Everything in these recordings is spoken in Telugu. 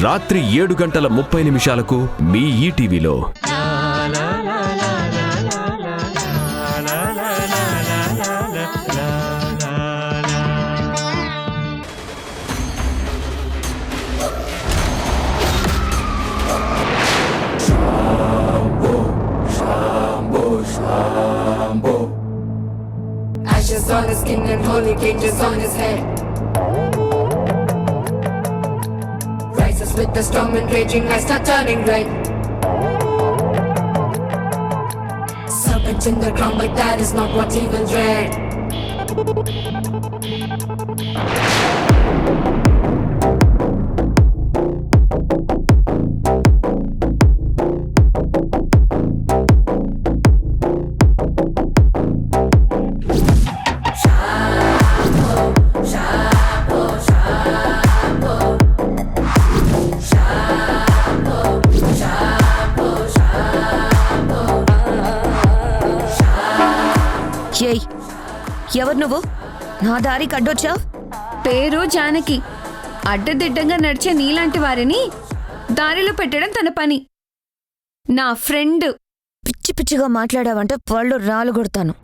రాత్రి 7:30 మీ ఈటీవీలో. Ashes on his skin and holy cages on his head. Rises with the storm and raging, I start turning red. Serpents in the ground, but that is not what evil dread. ఎవరు నువ్వు? నా దారికి అడ్డొచ్చావు? పేరు జానకి. అడ్డదిడ్డంగా నడిచే నీలాంటి వారిని దారిలో పెట్టడం తన పని. నా ఫ్రెండ్. పిచ్చి పిచ్చిగా మాట్లాడావంటే పళ్ళు రాలు కొడతాను.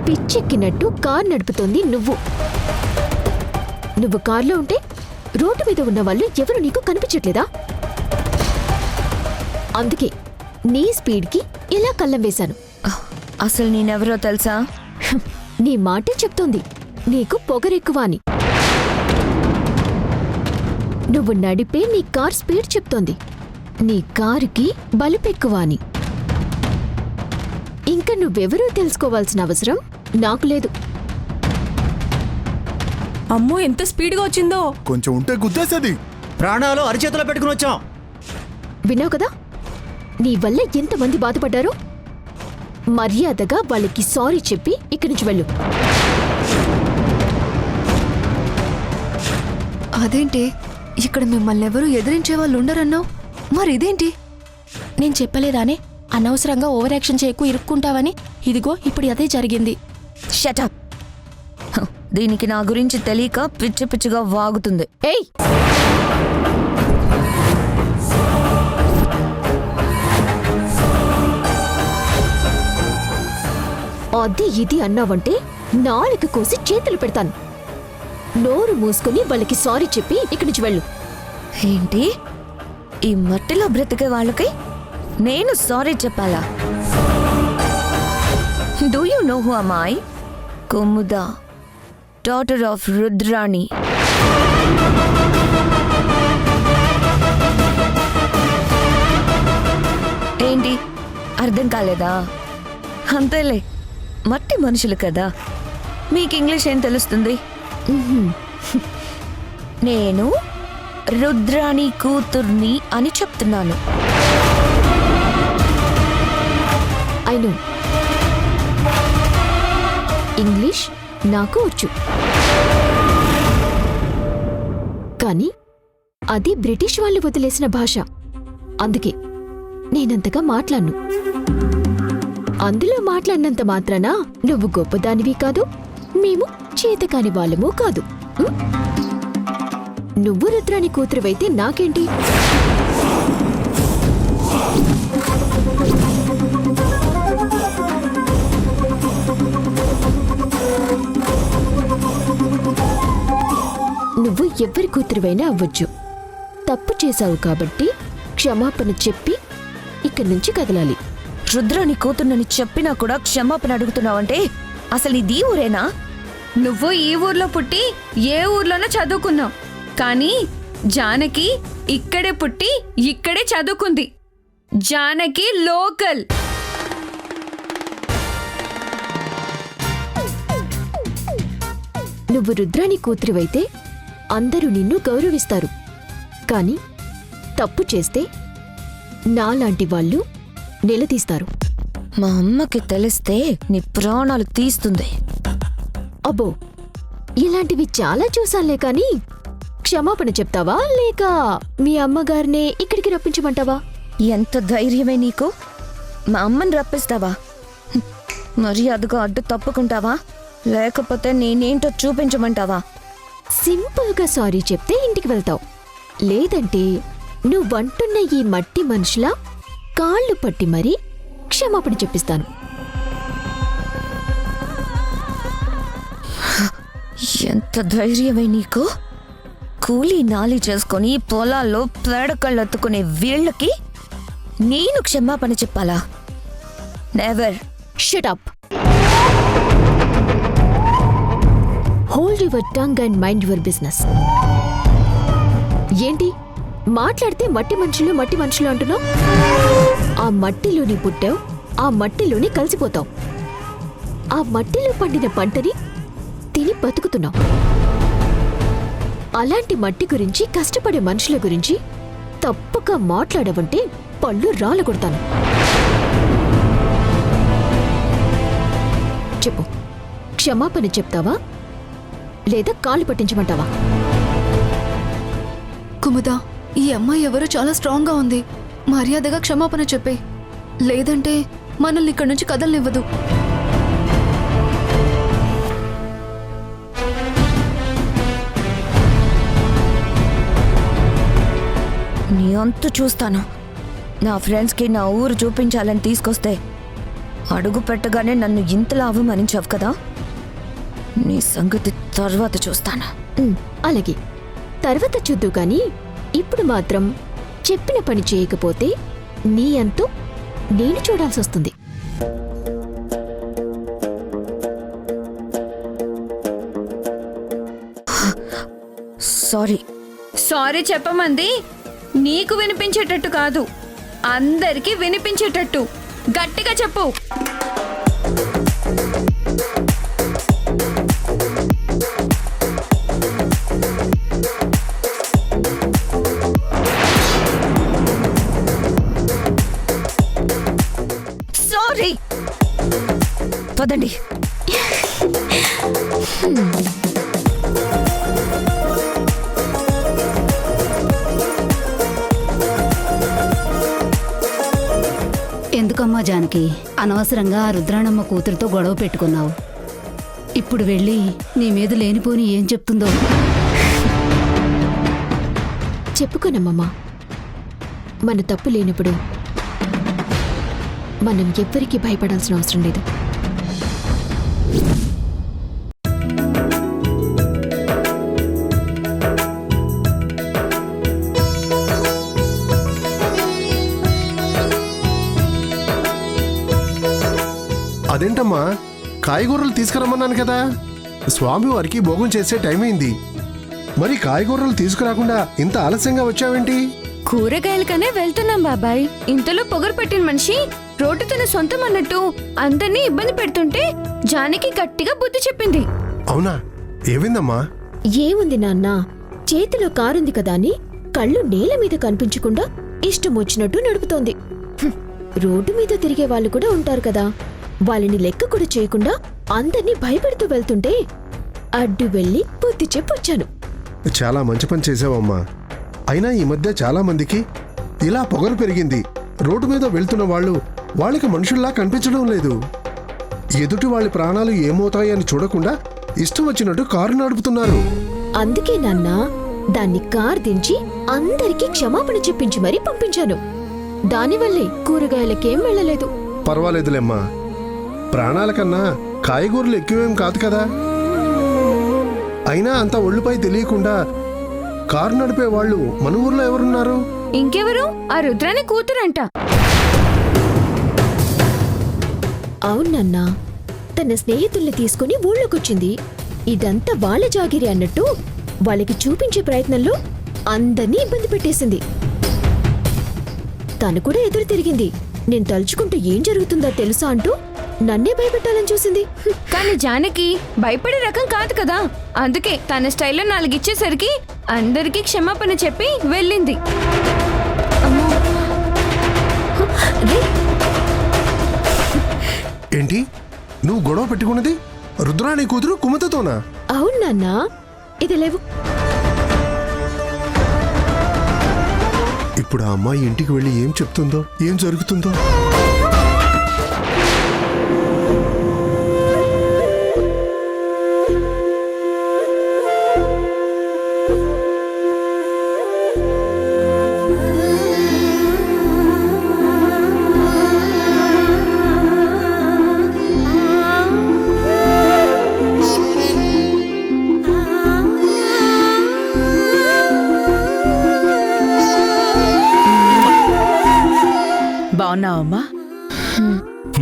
పిచ్చెక్కినట్టు కార్ నడుపుతోంది నువ్వు. నువ్వు కార్లో ఉంటే రోడ్డు మీద ఉన్న వాళ్ళు ఎవరు నీకు కనిపించట్లేదా? అందుకే నీ స్పీడ్కి ఇలా కళ్ళం వేశాను. అసలు నేనెవరో తెలుసా? నీ మాటే చెప్తోంది నీకు పొగరెక్కువ అని. నువ్వు నడిపే నీ కార్ స్పీడ్ చెప్తోంది నీ కారుకి బలుపెక్కువ అని. ఇంకా నువ్వెవరూ తెలుసుకోవాల్సిన అవసరం నాకు లేదు. అమ్మో ఎంత స్పీడ్గా వచ్చిందో! కొంచెం ఉంటే గుద్దేసేది. ప్రాణాలు అరిచేతిలో పెట్టుకుని వచ్చాం. విన్నావు కదా నీ వల్ల ఎంతమంది బాధపడ్డారో. మర్యాదగా వాళ్ళకి సారీ చెప్పి ఇక్కడి నుంచి వెళ్ళు. అదేంటి ఇక్కడ మిమ్మల్ని ఎవరు ఎదిరించే వాళ్ళు ఉండరన్నావు? మరి ఇదేంటి? నేను చెప్పలేదానే అనవసరంగా ఓవర్ యాక్షన్ చేయకు, ఇరుక్కుంటావని. ఇదిగో ఇప్పుడు అదే జరిగింది. షటప్. దీనికి నా గురించి తెలియక పిచ్చి పిచ్చిగా వాగుతుంది. ఏయ్, అది ఇది అన్నావంటే నాలుక కోసి చేతులు పెడతాను. నోరు మూసుకుని వాళ్ళకి సారీ చెప్పి ఇక్కడి నుంచి వెళ్ళు. ఏంటి? ఈ మట్టిలో బ్రతికే వాళ్ళకి నేను సారీ చెప్పాలా? Do you know who am I? Kumuda, daughter of Rudrani. ఏంటి అర్థం కాలేదా? అంతేలే, మట్టి మనుషులు కదా, మీకు ఇంగ్లీష్ ఏం తెలుస్తుంది? నేను రుద్రాణి కూతుర్ని అని చెప్తున్నాను. అయిను ఇంగ్లీష్ నాకు వచ్చు, కానీ అది బ్రిటిష్ వాళ్ళు వదిలేసిన భాష. అందుకే నేనంతగా మాట్లాడను. అందులో మాట్లాడినంత మాత్రాన నువ్వు గొప్పదానివి కాదు, మేము చేతకాని వాళ్ళము కాదు. నువ్వు రుద్రాని కూతురువైతే నాకేంటి? నువ్వు ఎవరి కూతురువైనా అవ్వచ్చు. తప్పు చేశావు కాబట్టి క్షమాపణ చెప్పి ఇక్కడి నుంచి కదలాలి. రుద్రాని కూతుర్నని చెప్పినా కూడా క్షమాపణ అడుగుతున్నావంటే అసలు ఇది ఊరేనా? నువ్వు ఈ ఊర్లో పుట్టి ఏ ఊర్లోనో చదువుకున్నావు, కానీ జానకి ఇక్కడే పుట్టి ఇక్కడే చదువుకుంది. జానకి లోకల్. నువ్వు రుద్రాని కూతురివైతే అందరూ నిన్ను గౌరవిస్తారు, కానీ తప్పు చేస్తే నాలాంటి వాళ్ళు నిలదీస్తారు. మా అమ్మకి తెలిస్తే నీ ప్రాణాలు తీస్తుంది. అబ్బో, ఇలాంటివి చాలా చూసానులే, కానీ క్షమాపణ చెప్తావా లేక మీ అమ్మగారినే ఇక్కడికి రప్పించమంటావా? ఎంత ధైర్యమే నీకు? మా అమ్మని రప్పిస్తావా? మర్యాదగా అడ్డు తప్పుకుంటావా లేకపోతే నేనేంటో చూపించమంటావా? సింపుల్గా సారీ చెప్తే ఇంటికి వెళ్తావు. లేదంటే నువ్వంటున్న ఈ మట్టి మనుషుల కాళ్ళు పట్టి మరీ క్షమాపణ చెప్పిస్తాను. ఎంత ధైర్యమే నీకు? కూలీ నాలి చేసుకొని పొలాల్లో పేడకళ్ళెత్తుకునే వీళ్ళకి నేను క్షమాపణ చెప్పాలా? Never. Shut up. Hold your tongue and mind your business. ఏంటి మాట్లాడితే మట్టి మనుషులు అంటున్నావు? ఆ మట్టిలోని పుట్టావు, ఆ మట్టిలోని కలిసిపోతావు. ఆ మట్టిలో పండిన పంటని తిని బతుకుతున్నావు. అలాంటి మట్టి గురించి, కష్టపడే మనుషుల గురించి తప్పుగా మాట్లాడవంటే పళ్ళు రాలగొడతాను. చెప్పు, క్షమాపణ చెప్తావా లేదా కాళ్ళు పట్టించమంటావా? కుముదా, ఈ అమ్మాయి ఎవరో చాలా స్ట్రాంగ్ గా ఉంది. మర్యాదగా క్షమాపణ చెప్పే, లేదంటే మనల్ని ఇక్కడి నుంచి కదలనివ్వదు. నీ అంతు చూస్తాను. నా ఫ్రెండ్స్కి నా ఊరు చూపించాలని తీసుకొస్తే అడుగు పెట్టగానే నన్ను ఇంతలా అవమానించావు కదా, నీ సంగతి తర్వాత చూస్తాను. అలాగే, తర్వాత చూద్దు గాని ఇప్పుడు మాత్రం చెప్పిన పని చేయకపోతే నీ అంతు నేను చూడాల్సి వస్తుంది. సారీ. సారీ చెప్పమంది నీకు వినిపించేటట్టు కాదు, అందరికీ వినిపించేటట్టు గట్టిగా చెప్పు. సారీ. పదండి. ఎందుకమ్మా జానకి అనవసరంగా ఆ రుద్రాణమ్మ కూతురుతో గొడవ పెట్టుకున్నావు? ఇప్పుడు వెళ్ళి నీ మీద లేనిపోని ఏం చెప్తుందో చెప్పుకోనమ్మమ్మా. మన తప్పు లేనప్పుడు మనం ఎవ్వరికీ భయపడాల్సిన అవసరం లేదు. అదేంటమ్మా, కాయగూరలు తీసుకురమ్మన్నాను కదా, స్వామివారికి భోగం చేసే టైం అయింది. మరి కాయగూరలు తీసుకురాకుండా ఇంత ఆలస్యంగా వచ్చావేంటి? కూరగాయలకనే వెళ్తున్నాం బాబాయ్. ఇంతలో పొగరు పెట్టిన మనిషి రోడ్డు తన సొంతం అన్నట్టు అందరినీ ఇబ్బంది పెడుతుంటే జానకి గట్టిగా బుద్ధి చెప్పింది. అవునా, ఏమైందమ్మా? ఏముంది నాన్న, చేతిలో కారుంది కదా అని కళ్ళు నేల మీద కనిపించకుండా ఇష్టం వచ్చినట్టు నడుపుతోంది. రోడ్డు మీద తిరిగే వాళ్ళు కూడా ఉంటారు కదా, వాళ్ళని లెక్క కూడా చేయకుండా అందర్నీ భయపెడుతూ వెళ్తుంటే అడ్డు వెళ్ళి బుద్ధి చెప్పొచ్చాను. చాలా మంచి పని చేసావమ్మా. అయినా ఈ మధ్య చాలా మందికి ఇలా పొగరు పెరిగింది. రోడ్డు మీద వెళ్తున్న వాళ్ళు వాళ్ళకి మనుషుల్లా కనిపించడం లేదు. ఎదుటి వాళ్ళ ప్రాణాలు ఏమవుతాయని చూడకుండా ఇష్టం వచ్చినట్టు కారు నడుపుతున్నారు. అందుకే నాన్న దాన్ని కార్ దించి అందరికీ క్షమాపణ చెప్పించి మరీ పంపించాను. దానివల్లే కూరగాయలకేం వెళ్ళలేదు. పర్వాలేదులేమ్మా, ప్రాణాల కన్నా కాయగూరలు ఎక్కువేం కాదు కదా. అయినా అంత ఒళ్ళుపై తెలియకుండా కారు నడిపే వాళ్ళు మన ఊర్లో ఎవరున్నారు? ఇంకెవరు? ఆ రుద్రాని కూతురంట. అవునన్నా, తన స్నేహితుల్ని తీసుకుని ఊళ్ళోకొచ్చింది. ఇదంతా వాళ్ళ జాగిరి అన్నట్టు వాళ్ళకి చూపించే ప్రయత్నంలో అందర్నీ ఇబ్బంది పెట్టేసింది. తను కూడా ఎదురు తిరిగింది. నేను తలుచుకుంటే ఏం జరుగుతుందో తెలుసా అంటూ నన్నే భయపెట్టాలని చూసింది. కానీ జానకి భయపడే రకం కాదు కదా, అందుకే తన స్టైల్లో 4 ఇచ్చేసరికి అందరికీ క్షమాపణ చెప్పి వెళ్ళింది. ఏంటి, నువ్వు గొడవ పెట్టుకున్నది రుద్రాణి కూతురు కుమతతోనా? అవునన్నా, ఇది లేవు. ఇప్పుడు ఆ అమ్మాయి ఇంటికి వెళ్ళి ఏం చెప్తుందో, ఏం జరుగుతుందో?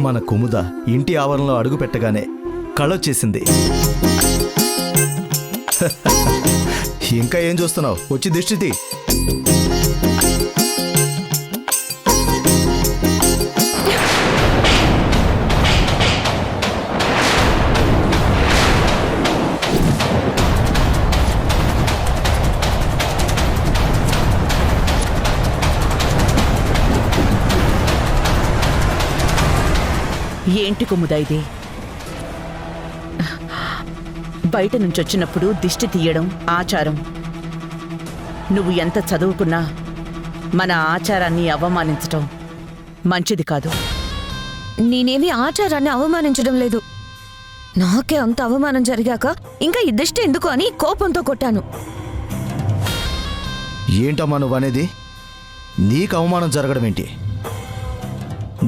మన కుముద ఇంటి ఆవరణలో అడుగు పెట్టగానే కళొచ్చేసింది. ఇంకా ఏం చూస్తున్నావు? వచ్చి దిష్టి తీ. ఏంటి కుముదా ఇది? బయట నుంచి వచ్చినప్పుడు దిష్టి తీయడం ఆచారం. నువ్వు ఎంత చదువుకున్నా మన ఆచారాన్ని అవమానించటం మంచిది కాదు. నేనేమి ఆచారాన్ని అవమానించడం లేదు. నాకే అంత అవమానం జరిగాక ఇంకా ఈ దిష్టి ఎందుకు అని కోపంతో కొట్టాను. ఏంటమ్మా నువ్వనేది? నీకు అవమానం జరగడం ఏంటి?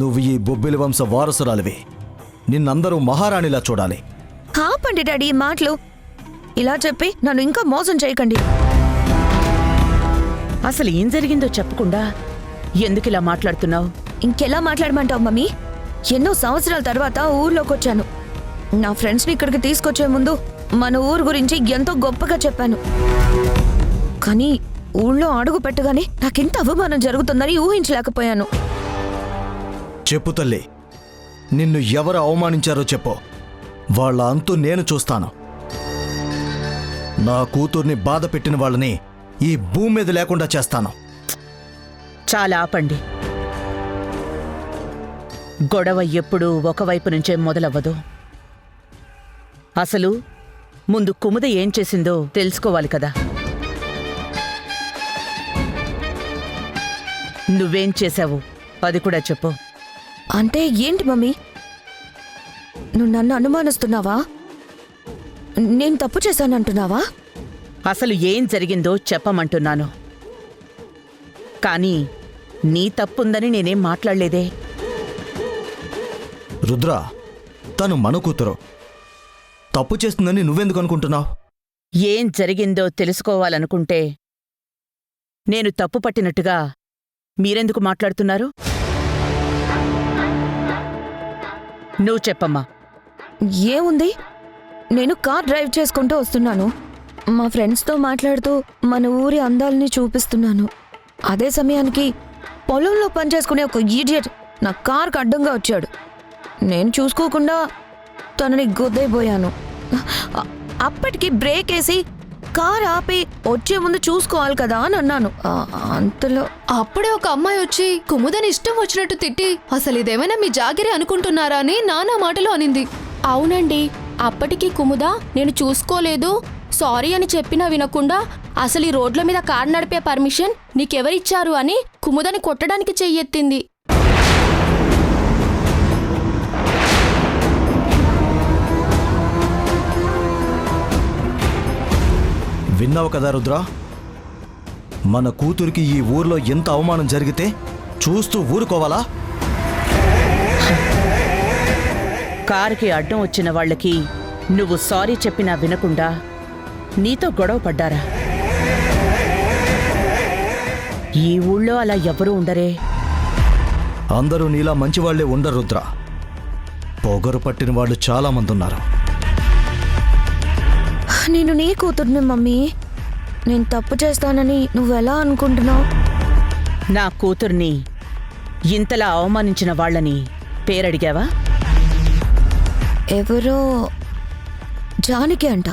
నువ్వు ఈ బొబ్బిలి వంశ వారసురాలివి. నిన్నందరూ మహారాణిలా చూడాలి. ఆపండి డాడీ ఈ మాటలు. ఇలా చెప్పి నన్ను ఇంకా మోసం చేయకండి. అసలు ఏం జరిగిందో చెప్పకుండా ఎందుకు ఇలా మాట్లాడుతున్నావు? ఇంకెలా మాట్లాడమంటావు మమ్మీ? ఎన్నో సంవత్సరాల తర్వాత ఊర్లోకి వచ్చాను. నా ఫ్రెండ్స్ని ఇక్కడికి తీసుకొచ్చే ముందు మన ఊరు గురించి ఎంతో గొప్పగా చెప్పాను. కానీ ఊళ్ళో అడుగు పెట్టగానే నాకింత అవమానం జరుగుతుందని ఊహించలేకపోయాను. చెప్పు తల్లి, నిన్ను ఎవరు అవమానించారో చెప్పు. వాళ్ళ అంతు నేను చూస్తాను. నా కూతుర్ని బాధ పెట్టిన వాళ్ళని ఈ భూమి మీద లేకుండా చేస్తాను. చాలా ఆపండి. గొడవ ఎప్పుడూ ఒకవైపు నుంచే మొదలవ్వదు. అసలు ముందు కుముద ఏం చేసిందో తెలుసుకోవాలి కదా. నువ్వేం చేశావు అది కూడా చెప్పు. అంటే ఏంటి మమ్మీ? నువ్వు నన్ను అనుమానిస్తున్నావా? నేను తప్పు చేశానంటున్నావా? అసలు ఏం జరిగిందో చెప్పమంటున్నాను. కానీ నీ తప్పుందని నేనేం మాట్లాడలేదే. రుద్ర, తను మన కూతురు. తప్పు చేస్తుందని నువ్వెందుకు అనుకుంటున్నావు? ఏం జరిగిందో తెలుసుకోవాలనుకుంటే నేను తప్పు పట్టినట్టుగా మీరెందుకు మాట్లాడుతున్నారు? నువ్వు చెప్పమ్మా. ఏముంది, నేను కార్ డ్రైవ్ చేసుకుంటూ వస్తున్నాను. మా ఫ్రెండ్స్తో మాట్లాడుతూ మన ఊరి అందాలని చూపిస్తున్నాను. అదే సమయానికి పొలంలో పనిచేసుకునే ఒక ఈడియట్ నా కార్కి అడ్డంగా వచ్చాడు. నేను చూసుకోకుండా తనని గుద్దైపోయాను. అప్పటికి బ్రేక్ వేసి కార్ ఆపి వచ్చే ముందు చూసుకోవాలి కదా అని అన్నాను. అంతలో అప్పుడే ఒక అమ్మాయి వచ్చి కుముదని ఇష్టం వచ్చినట్టు తిట్టి అసలు ఇదేమైనా మీ జాగిరి అనుకుంటున్నారా అని నానా మాటలు అనింది. అవునండి, అప్పటికి కుముద నేను చూసుకోలేదు సారీ అని చెప్పినా వినకుండా అసలు ఈ రోడ్ల మీద కారు నడిపే పర్మిషన్ నీకెవరిచ్చారు అని కుముదని కొట్టడానికి చెయ్యెత్తింది. విన్నావు కదా రుద్ర? మన కూతురికి ఈ ఊర్లో ఎంత అవమానం జరిగితే చూస్తూ ఊరుకోవాలా? కారుకి అడ్డం వచ్చిన వాళ్ళకి నువ్వు సారీ చెప్పినా వినకుండా నీతో గొడవ పడ్డారా? ఈ ఊళ్ళో అలా ఎవరూ ఉండరే. అందరూ నీలా మంచివాళ్లే ఉండరు రుద్ర. పొగరు పట్టిన వాళ్ళు చాలా మంది ఉన్నారు. నేను నీ కూతుర్ని మమ్మీ. నేను తప్పు చేస్తానని నువ్వెలా అనుకుంటున్నావు? నా కూతుర్ని ఇంతలా అవమానించిన వాళ్ళని పేరడిగావా? ఎవరో జానకి అంట.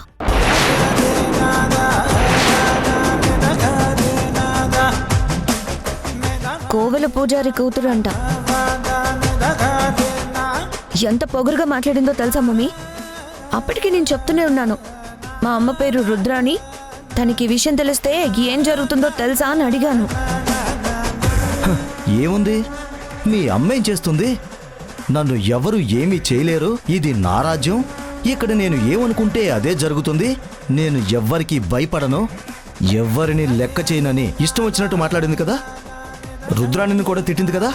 కోవెల పూజారి కూతురు అంట. ఎంత పొగరుగా మాట్లాడిందో తెలుసా మమ్మీ? అప్పటికి నేను చెప్తూనే ఉన్నాను, మా అమ్మ పేరు రుద్రాని, తనకి ఈ విషయం తెలిస్తే ఏం జరుగుతుందో తెలుసా అని అడిగాను. ఏముంది, మీ అమ్మేం చేస్తుంది? నన్ను ఎవరు ఏమీ చేయలేరు, ఇది నా రాజ్యం, ఇక్కడ నేను ఏమనుకుంటే అదే జరుగుతుంది, నేను ఎవ్వరికి భయపడను, ఎవ్వరిని లెక్క చేయనని ఇష్టం వచ్చినట్టు మాట్లాడింది కదా. రుద్రాణిని కూడా తిట్టింది కదా.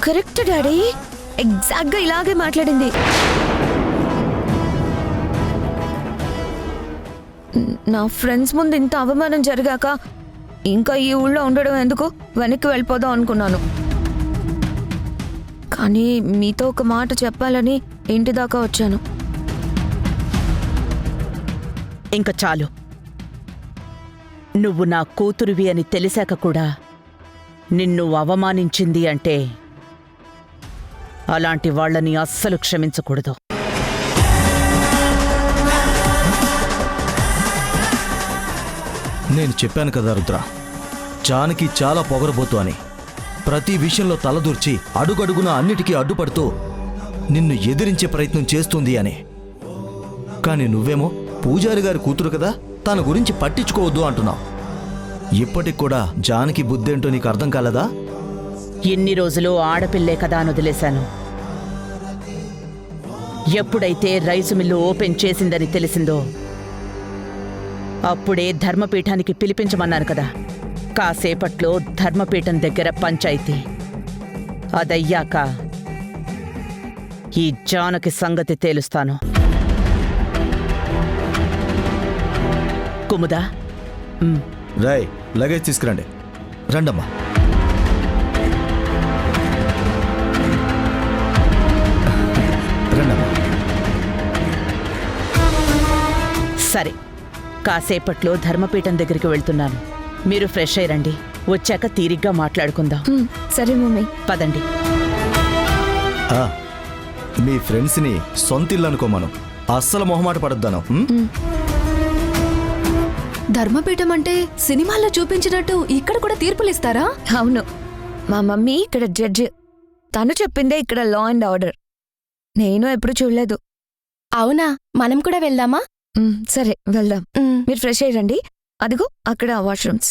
కరెక్ట్ డాడీ, ఎగ్జాక్ట్గా ఇలాగే మాట్లాడింది. నా ఫ్రెండ్స్ ముందు ఇంత అవమానం జరిగాక ఇంకా ఈ ఊళ్ళో ఉండడం ఎందుకు, వెనక్కి వెళ్ళిపోదాం అనుకున్నాను. కానీ మీతో ఒక మాట చెప్పాలని ఇంటి దాకా వచ్చాను. ఇంక చాలు. నువ్వు నా కూతురివి అని తెలిసాక కూడా నిన్ను అవమానించింది అంటే అలాంటి వాళ్ళని అస్సలు క్షమించకూడదు. నేను చెప్పాను కదా రుద్ర, జానకి చాలా పొగరబోతు అని. ప్రతి విషయంలో తలదూర్చి అడుగడుగున అన్నిటికీ అడ్డుపడుతూ నిన్ను ఎదిరించే ప్రయత్నం చేస్తుంది అని. కానీ నువ్వేమో పూజారి గారి కూతురు కదా, తన గురించి పట్టించుకోవద్దు అంటున్నావు. ఇప్పటికి కూడా జానకి బుద్ధేంటో నీకు అర్థం కాలేదా? ఇన్ని రోజులు ఆడపిల్లే కదా అని వదిలేశాను. ఎప్పుడైతే రైసు మిల్లు ఓపెన్ చేసిందని తెలిసిందో అప్పుడే ధర్మపీఠానికి పిలిపించమన్నాను కదా. కాసేపట్లో ధర్మపీఠం దగ్గర పంచాయితీ. అదయ్యాక ఈ జానకి సంగతి తేలుస్తాను. కుముదా, రాయ్, లగేజ్ తీసుకురండి. రండమ్మా. రండమ్మా. సరే, కాసేపట్లో ధర్మపీఠం దగ్గరికి వెళ్తున్నాను. మీరు ఫ్రెష్ అయ్యండి. వచ్చాక తీరిగ్గా మాట్లాడుకుందాం. సరే మమ్మీ. పదండి. మీ ఫ్రెండ్స్ని సొంతిల్లు అనుకోమను. అస్సలు మొహమాట పడొద్దాను. ధర్మపీఠం అంటే సినిమాల్లో చూపించినట్టు ఇక్కడ కూడా తీర్పులు ఇస్తారా? అవును, మా మమ్మీ ఇక్కడ జడ్జి. తను చెప్పిందే ఇక్కడ లా అండ్ ఆర్డర్. నేను ఎప్పుడు చూడలేదు. అవునా, మనం కూడా వెళ్దామా? సరే వెళ్దాం. మీరు ఫ్రెష్ అయ్యండి. అదిగో అక్కడ వాష్రూమ్స్.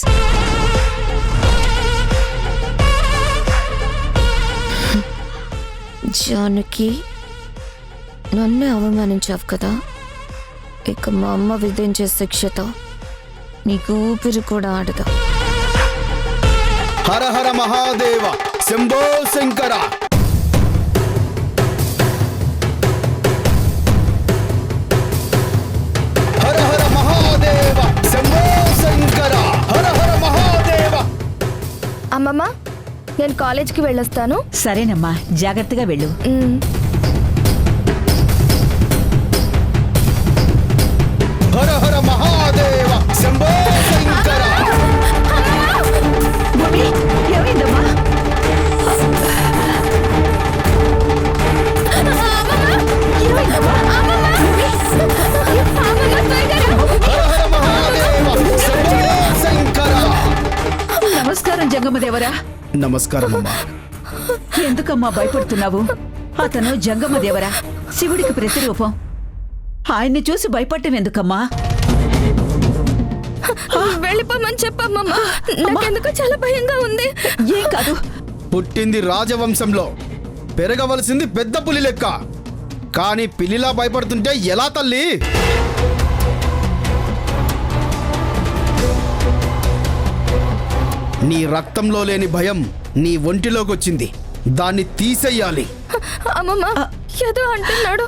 జానకి, నన్నే అవమానించావు కదా, ఇక మా అమ్మ విధించే శిక్షతో నీకు ఊపిరి కూడా ఆడదా. హర హర మహాదేవ శంభో శంకర. హర హర మహాదేవ శంభో శంకర. హర హర మహాదేవ. అమ్మమ్మ, నేను కాలేజ్కి వెళ్ళొస్తాను. సరేనమ్మా, జాగ్రత్తగా వెళ్ళు. హర హర మహాదేవ శంభో శంకర. ఏమైందమ్మా? నమస్కారం జంగమదేవరా. నమస్కారం అమ్మా. ఎందుకమ్మా భయపడుతున్నావు? అతను జంగమదేవరా, శివుడికి ప్రతిరూపం. ఆయన్ని చూసి భయపడటం ఎందుకమ్మా? వెళ్ళిపోమని చెప్పమ్మమ్మ. నాకెందుకో చాలా భయంగా ఉంది. ఏం కాదు. పుట్టింది రాజవంశంలో, పెరగవలసింది పెద్ద పులి లెక్క. కానీ పిల్లిలా భయపడుతుంటే ఎలా తల్లి? నీ రక్తంలో లేని భయం నీ ఒంటిలోకి వచ్చింది. దాన్ని తీసేయాలి. అమ్మమ్మ, ఏదో అంటున్నాడు.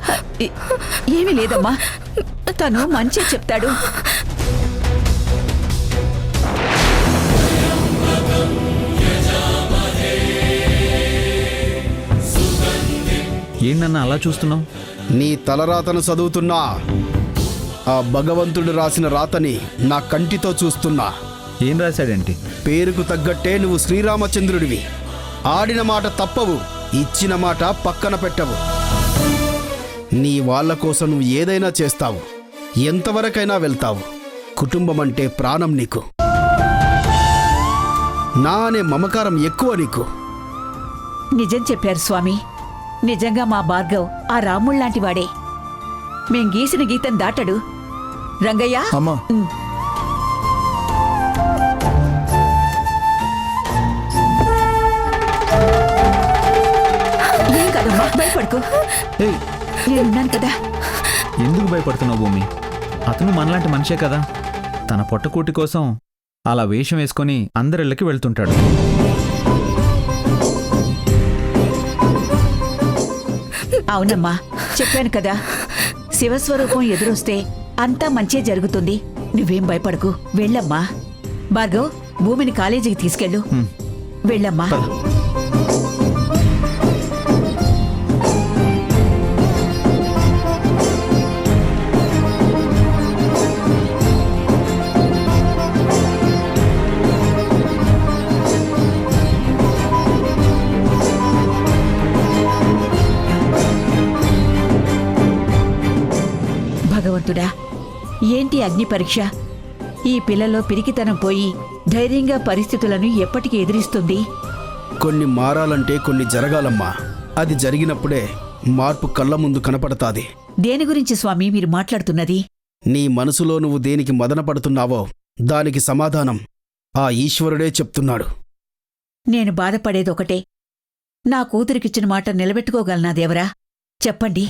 ఏమీ లేదమ్మా, తను మంచి చెప్తాడు. ఏంటన్నా అలా చూస్తున్నావు? నీ తలరాతను చదువుతున్నా. ఆ భగవంతుడు రాసిన రాతని నా కంటితో చూస్తున్నా. ఏం రాశాడేంటి? పేరుకు తగ్గట్టే నువ్వు శ్రీరామచంద్రుడివి. ఆడిన మాట తప్పవు, ఇచ్చిన మాట పక్కన పెట్టవు. నీ వాళ్ళ కోసం నువ్వు ఏదైనా చేస్తావు, ఎంతవరకైనా వెళ్తావు. కుటుంబం అంటే ప్రాణం నీకు. నా అనే మమకారం ఎక్కువ నీకు. నిజం చెప్పారు స్వామి. నిజంగా మా భార్గవ్ ఆ రాముళ్లాంటి వాడే. మేం గీసిన గీతం దాటడు. రంగయ్య, అమ్మా, ఏం కాదమ్మా, భయపడుకో. నేనున్నాను కదా. ఎందుకు భయపడుతున్నావు భూమి? అతను మనలాంటి మనిషే కదా. తన పొట్టకూటి కోసం అలా వేషం వేసుకొని అందరిళ్ళకి వెళ్తుంటాడు. అవునమ్మా, చెప్పాను కదా, శివస్వరూపం ఎదురొస్తే అంతా మంచే జరుగుతుంది. నువ్వేం భయపడకు. వెళ్ళమ్మా. భార్గవ్, భూమిని కాలేజీకి తీసుకెళ్ళు. వెళ్ళమ్మా. అదృష్టవంతుడా. ఏంటి అగ్ని పరీక్ష? ఈ పిల్లలో పిరికితనం పోయి ధైర్యంగా పరిస్థితులను ఎప్పటికీ ఎదిరిస్తుంది. కొన్ని మారాలంటే కొన్ని జరగాలమ్మా. అది జరిగినప్పుడే మార్పు కళ్ళ ముందు కనపడతాది. దేని గురించి స్వామి మీరు మాట్లాడుతున్నది? నీ మనసులో నువ్వు దేనికి మదన పడుతున్నావో దానికి సమాధానం ఆ ఈశ్వరుడే చెప్తున్నాడు. నేను బాధపడేదొకటే, నా కూతురికిచ్చిన మాట నిలబెట్టుకోగలనా దేవరా? చెప్పండి.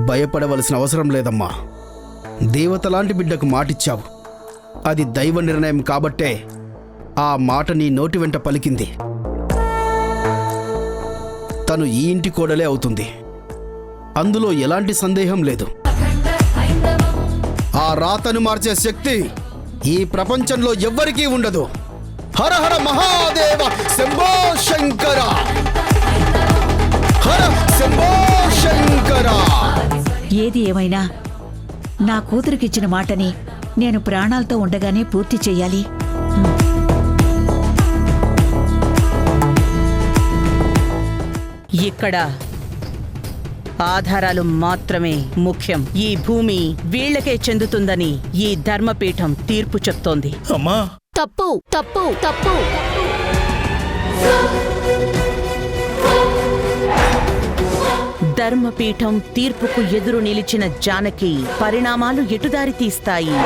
భయపడవలసిన అవసరం లేదమ్మా. దేవతలాంటి బిడ్డకు మాటిచ్చావు. అది దైవ నిర్ణయం కాబట్టే ఆ మాట నీ నోటి వెంట పలికింది. తను ఈ ఇంటి కోడలే అవుతుంది. అందులో ఎలాంటి సందేహం లేదు. ఆ రాతను మార్చే శక్తి ఈ ప్రపంచంలో ఎవ్వరికీ ఉండదు. హర హర మహాదేవ శంభో శంకర, హర శంభో శంకర. ఏది ఏమైనా నా కూతురికిచ్చిన మాటని నేను ప్రాణాలతో ఉండగానే పూర్తి చెయ్యాలి. ఇక్కడ ఆధారాలు మాత్రమే ముఖ్యం. ఈ భూమి వీళ్లకే చెందుతుందని ఈ ధర్మపీఠం తీర్పు చెప్తోంది. అమ్మా, తప్పు తప్పు తప్పు. ధర్మపీఠం తీర్పుకు ఎదురు నిలిచిన జానకి పరిణామాలు ఎటుదారి తీస్తాయి.